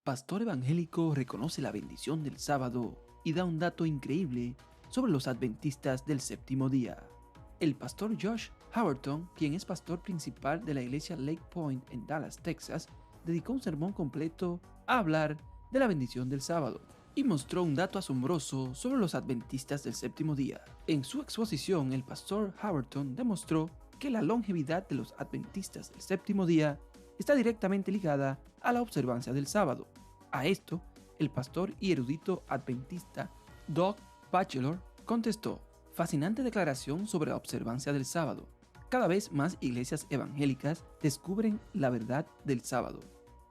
Pastor Evangelico reconoce la bendición del sábado y da un dato increíble sobre los adventistas del séptimo día. El pastor Josh Howerton, quien es pastor principal de la iglesia Lake Point en Dallas, Texas, dedicó un sermón completo a hablar de la bendición del sábado y mostró un dato asombroso sobre los adventistas del séptimo día. En su exposición, el pastor Howerton demostró que la longevidad de los adventistas del séptimo día está directamente ligada a la observancia del sábado. A esto, el pastor y erudito adventista Doug Batchelor contestó: fascinante declaración sobre la observancia del sábado. Cada vez más iglesias evangélicas descubren la verdad del sábado.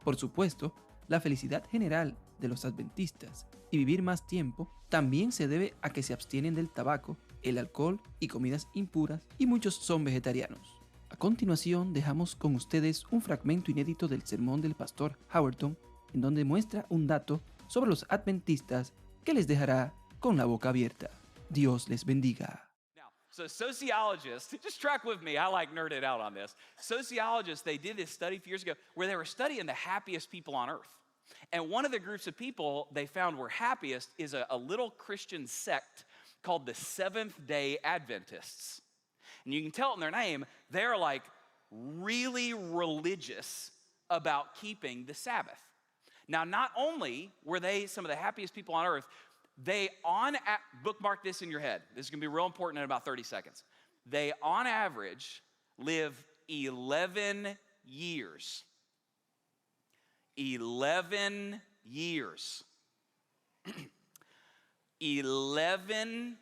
Por supuesto, la felicidad general de los adventistas y vivir más tiempo también se debe a que se abstienen del tabaco, el alcohol y comidas impuras, y muchos son vegetarianos. A continuación, dejamos con ustedes un fragmento inédito del sermón del pastor Howerton, en donde muestra un dato sobre los adventistas que les dejará con la boca abierta. Dios les bendiga. So sociologists, just track with me, I like nerded out on this. Sociologists, they did this study a few years ago where they were studying the happiest people on earth. And one of the groups of people they found were happiest is a little Christian sect called the Seventh-day Adventists. And you can tell in their name, they're like really religious about keeping the Sabbath. Now, not only were they some of the happiest people on earth, bookmark this in your head. This is gonna be real important in about 30 seconds. They, on average, live 11 years. 11 years. 11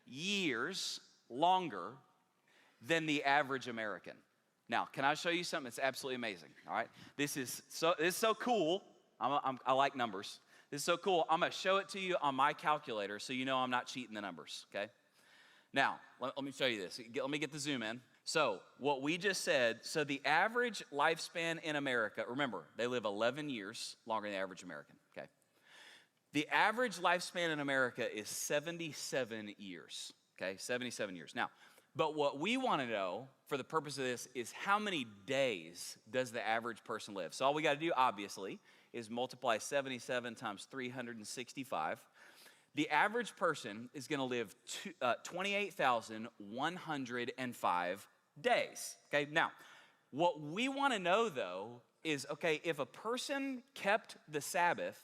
years longer than the average American. Now, can I show you something that's absolutely amazing? All right, this is so cool. I like numbers. This is so cool. I'm gonna show it to you on my calculator so you know I'm not cheating the numbers, okay? Now, let me show you this. Let me get the zoom in. So, what we just said, so the average lifespan in America, remember, they live 11 years longer than the average American, okay? The average lifespan in America is 77 years, okay? 77 years. Now, but what we want to know for the purpose of this is how many days does the average person live? So all we got to do, obviously, is multiply 77 times 365. The average person is going to live 28,105 days, okay? Now, what we want to know, though, is, okay, if a person kept the Sabbath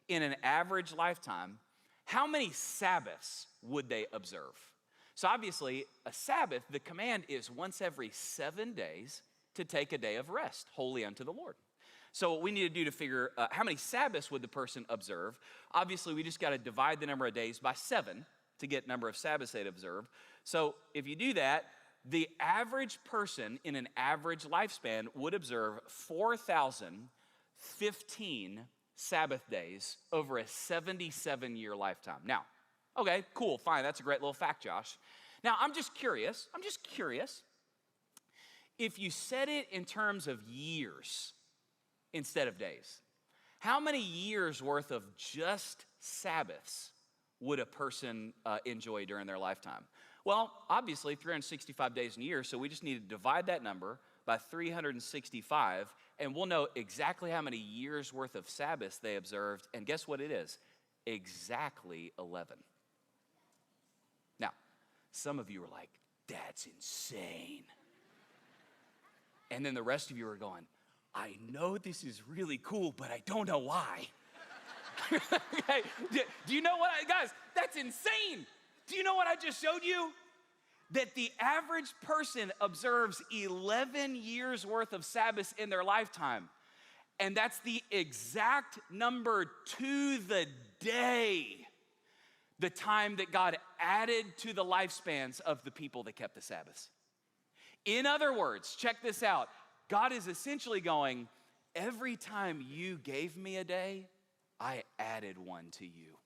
in an average lifetime, how many Sabbaths would they observe? So obviously, a Sabbath, the command is once every 7 days to take a day of rest, holy unto the Lord. So what we need to do to figure how many Sabbaths would the person observe, obviously we just got to divide the number of days by 7 to get number of Sabbaths they'd observe. So if you do that, the average person in an average lifespan would observe 4,015 Sabbath days over a 77-year lifetime. Now, okay, cool, fine, that's a great little fact, Josh. Now, I'm just curious, if you said it in terms of years instead of days, how many years worth of just Sabbaths would a person enjoy during their lifetime? Well, obviously 365 days in a year, so we just need to divide that number by 365, and we'll know exactly how many years worth of Sabbaths they observed, and guess what it is? Exactly 11. Now, some of you are like, that's insane. And then the rest of you are going, I know this is really cool, but I don't know why. Okay, do you know what, guys, that's insane. Do you know what I just showed you? That the average person observes 11 years worth of Sabbaths in their lifetime. And that's the exact number to the day, the time that God added to the lifespans of the people that kept the Sabbaths. In other words, check this out. God is essentially going, every time you gave me a day, I added one to you.